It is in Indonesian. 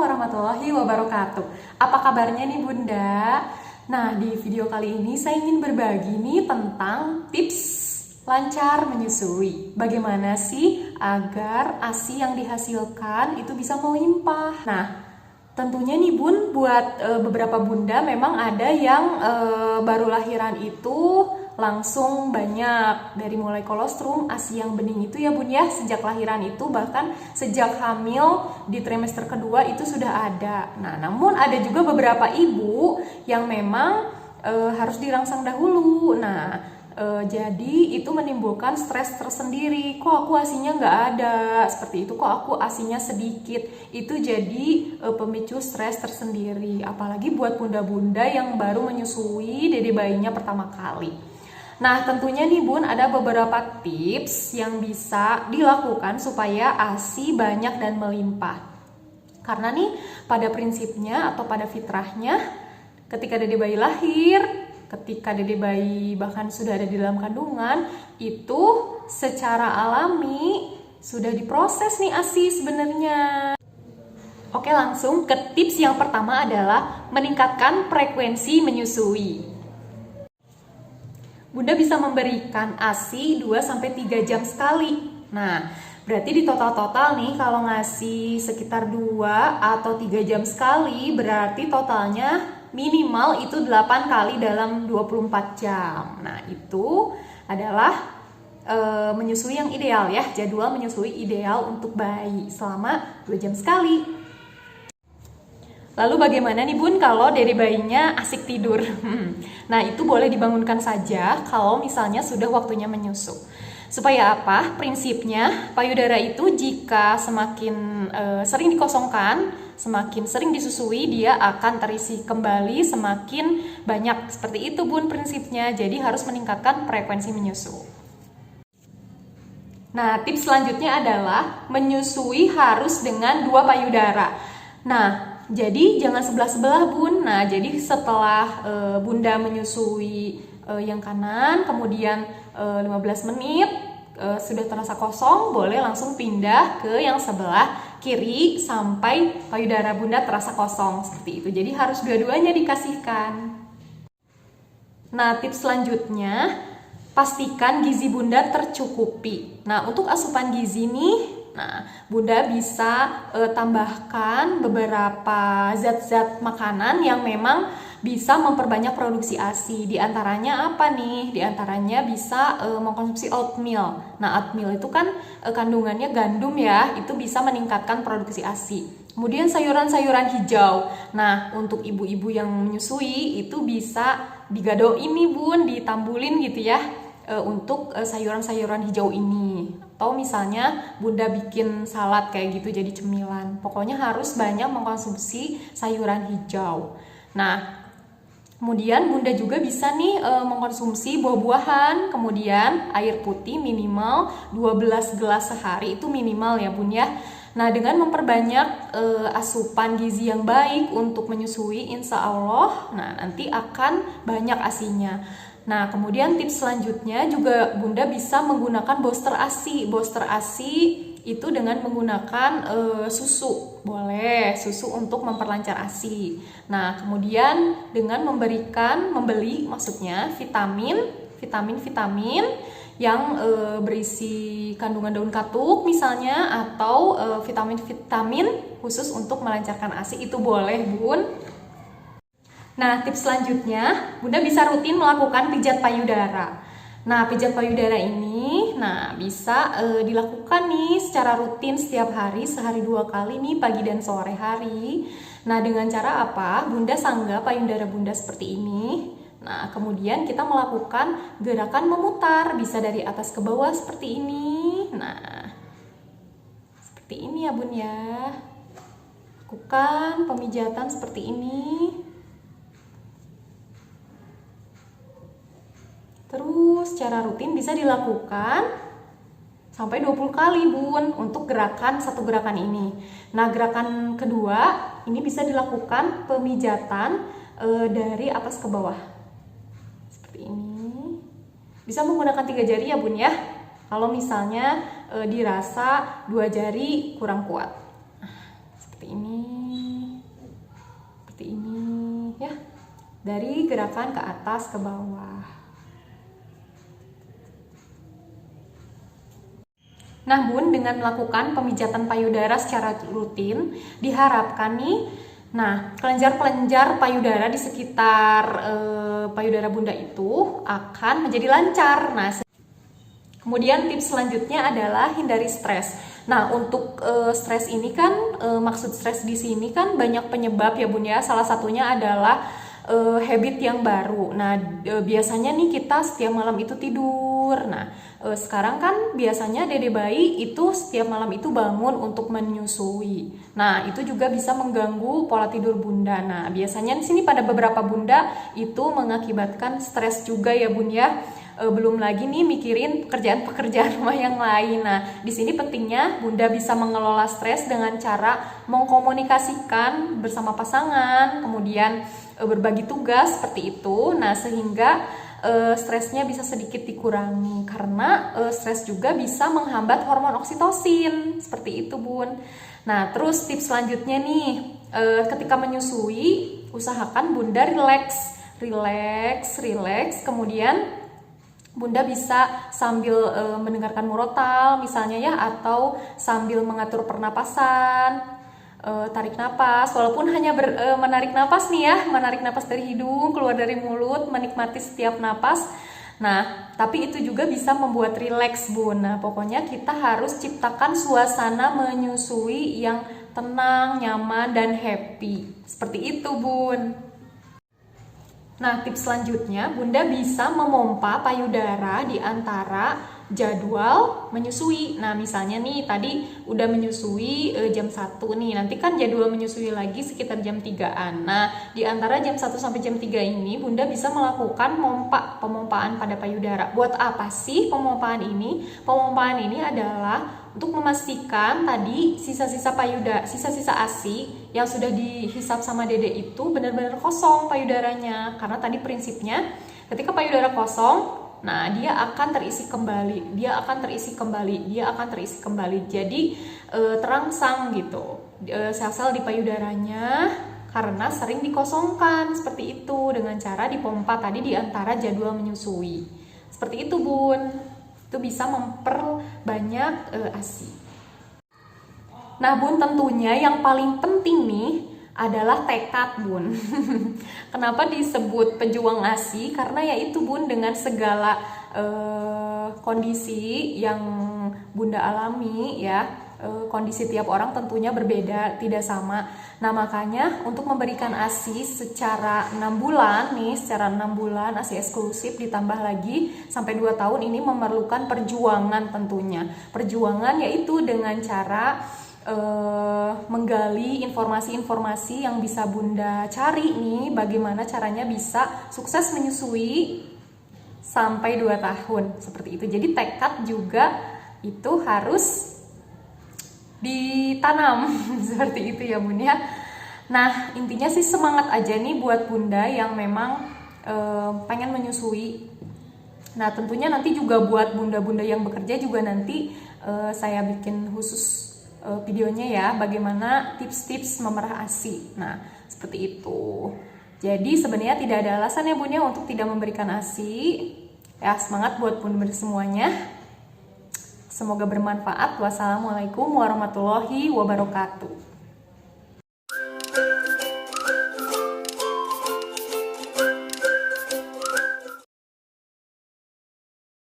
warahmatullahi wabarakatuh. Apa kabarnya nih Bunda? Nah, di video kali ini saya ingin berbagi nih tentang tips lancar menyusui. Bagaimana sih agar ASI yang dihasilkan itu bisa melimpah? Nah, tentunya nih Bun, buat beberapa bunda memang ada yang baru lahiran itu langsung banyak, dari mulai kolostrum, ASI yang bening itu ya Bun ya, sejak lahiran itu, bahkan sejak hamil di trimester kedua itu sudah ada. Nah, namun ada juga beberapa ibu yang memang harus dirangsang dahulu. Nah, jadi itu menimbulkan stres tersendiri. Kok aku ASInya nggak ada, seperti itu, kok aku ASInya sedikit. Itu jadi pemicu stres tersendiri, apalagi buat bunda-bunda yang baru menyusui dede bayinya pertama kali. Nah, tentunya nih Bun, ada beberapa tips yang bisa dilakukan supaya ASI banyak dan melimpah. Karena nih pada prinsipnya atau pada fitrahnya, ketika dede bayi lahir, ketika dede bayi bahkan sudah ada di dalam kandungan, itu secara alami sudah diproses nih ASI sebenarnya. Oke, langsung ke tips yang pertama adalah meningkatkan frekuensi menyusui. Bunda bisa memberikan ASI 2-3 jam sekali. Nah, berarti di total-total nih kalau ngasih sekitar 2 atau 3 jam sekali, berarti totalnya minimal itu 8 kali dalam 24 jam. Nah, itu adalah menyusui yang ideal ya, jadwal menyusui ideal untuk bayi selama 2 jam sekali. Lalu bagaimana nih Bun kalau dede bayinya asik tidur? Nah, itu boleh dibangunkan saja kalau misalnya sudah waktunya menyusu. Supaya apa? Prinsipnya payudara itu jika semakin sering dikosongkan, semakin sering disusui, dia akan terisi kembali semakin banyak. Seperti itu Bun prinsipnya. Jadi harus meningkatkan frekuensi menyusu. Nah, tips selanjutnya adalah menyusui harus dengan 2 payudara. Nah, jadi jangan sebelah-sebelah Bun. Nah, jadi setelah Bunda menyusui yang kanan, kemudian 15 menit sudah terasa kosong, boleh langsung pindah ke yang sebelah kiri sampai payudara Bunda terasa kosong, seperti itu. Jadi harus dua-duanya dikasihkan. Nah, tips selanjutnya, pastikan gizi Bunda tercukupi. Nah, untuk asupan gizi nih, Bunda bisa tambahkan beberapa zat-zat makanan yang memang bisa memperbanyak produksi ASI. Di antaranya apa nih? Di antaranya bisa mengkonsumsi oatmeal. Nah, oatmeal itu kan kandungannya gandum ya, itu bisa meningkatkan produksi ASI. Kemudian sayuran-sayuran hijau. Nah, untuk ibu-ibu yang menyusui itu bisa digadoin nih Bun, ditambulin gitu ya, untuk sayuran-sayuran hijau ini. Atau misalnya Bunda bikin salad kayak gitu jadi cemilan. Pokoknya harus banyak mengkonsumsi sayuran hijau. Nah, kemudian Bunda juga bisa nih mengkonsumsi buah-buahan. Kemudian air putih minimal 12 gelas sehari, itu minimal ya Bun ya. Nah, dengan memperbanyak asupan gizi yang baik untuk menyusui, insya Allah nanti akan banyak ASInya. Nah, kemudian tips selanjutnya juga Bunda bisa menggunakan booster ASI. Booster ASI itu dengan menggunakan susu. Boleh, susu untuk memperlancar ASI. Nah, kemudian dengan membeli maksudnya vitamin yang berisi kandungan daun katuk misalnya, atau vitamin khusus untuk melancarkan ASI, itu boleh Bun. Nah, tips selanjutnya, Bunda bisa rutin melakukan pijat payudara. Nah, pijat payudara ini bisa dilakukan nih secara rutin setiap hari, sehari 2 kali nih, pagi dan sore hari. Nah, dengan cara apa? Bunda sanggah payudara Bunda seperti ini. Nah, kemudian kita melakukan gerakan memutar, bisa dari atas ke bawah seperti ini. Nah, seperti ini ya Bun ya. Lakukan pemijatan seperti ini. Terus secara rutin bisa dilakukan sampai 20 kali Bun untuk satu gerakan ini. Nah, gerakan kedua ini bisa dilakukan pemijatan dari atas ke bawah. Seperti ini. Bisa menggunakan 3 jari ya Bun ya. Kalau misalnya dirasa 2 jari kurang kuat. Seperti ini. ya, dari gerakan ke atas ke bawah. Nah Bun, dengan melakukan pemijatan payudara secara rutin, diharapkan nih, nah kelenjar-kelenjar payudara di sekitar payudara bunda itu akan menjadi lancar. Nah, kemudian tips selanjutnya adalah hindari stres. Nah, untuk stres ini kan, maksud stres di sini kan banyak penyebab ya Bun ya. Salah satunya adalah habit yang baru. Nah, biasanya nih kita setiap malam itu tidur. Nah, sekarang kan biasanya dede bayi itu setiap malam itu bangun untuk menyusui. Nah, itu juga bisa mengganggu pola tidur bunda. Nah, biasanya di sini pada beberapa bunda itu mengakibatkan stres juga ya Bun ya. Belum lagi nih mikirin pekerjaan-pekerjaan rumah yang lain. Nah, di sini pentingnya bunda bisa mengelola stres dengan cara mengkomunikasikan bersama pasangan, kemudian berbagi tugas seperti itu. Nah, sehingga stresnya bisa sedikit dikurangi, karena stres juga bisa menghambat hormon oksitosin seperti itu Bun. Nah, terus tips selanjutnya nih, ketika menyusui usahakan bunda rileks, kemudian bunda bisa sambil mendengarkan murotal misalnya ya, atau sambil mengatur pernapasan, tarik napas, walaupun hanya menarik napas nih ya, menarik napas dari hidung keluar dari mulut, menikmati setiap napas. Nah, tapi itu juga bisa membuat rileks Bun. Nah, pokoknya kita harus ciptakan suasana menyusui yang tenang, nyaman, dan happy. Seperti itu Bun. Nah, tips selanjutnya, bunda bisa memompa payudara di antara jadwal menyusui. Nah, misalnya nih tadi udah menyusui jam 1 nih, nanti kan jadwal menyusui lagi sekitar jam 3-an. Nah, di antara jam 1 sampai jam 3 ini bunda bisa melakukan pemompaan pada payudara. Buat apa sih pemompaan ini? Pemompaan ini adalah untuk memastikan tadi sisa-sisa ASI yang sudah dihisap sama dede itu benar-benar kosong payudaranya. Karena tadi prinsipnya ketika payudara kosong, nah dia akan terisi kembali. Jadi terangsang gitu sel-sel di payudaranya karena sering dikosongkan seperti itu dengan cara dipompa tadi di antara jadwal menyusui. Seperti itu Bun. Itu bisa memperbanyak ASI. Nah Bun, tentunya yang paling penting nih adalah tekad Bun. Kenapa disebut pejuang ASI? Karena yaitu Bun, dengan segala kondisi yang bunda alami ya, kondisi tiap orang tentunya berbeda, tidak sama. Nah makanya untuk memberikan ASI secara 6 bulan nih, ASI eksklusif ditambah lagi sampai 2 tahun ini memerlukan perjuangan tentunya. Perjuangan yaitu dengan cara menggali informasi-informasi yang bisa bunda cari nih, bagaimana caranya bisa sukses menyusui sampai 2 tahun seperti itu. Jadi tekad juga itu harus ditanam seperti itu ya Bun ya. Nah intinya sih semangat aja nih buat bunda yang memang pengen menyusui. Nah tentunya nanti juga buat bunda-bunda yang bekerja juga nanti saya bikin khusus videonya ya, bagaimana tips-tips memerah ASI. Nah seperti itu. Jadi sebenarnya tidak ada alasan ya Bun ya untuk tidak memberikan ASI. Ya semangat buat bunda-bunda semuanya. Semoga bermanfaat. Wassalamualaikum warahmatullahi wabarakatuh.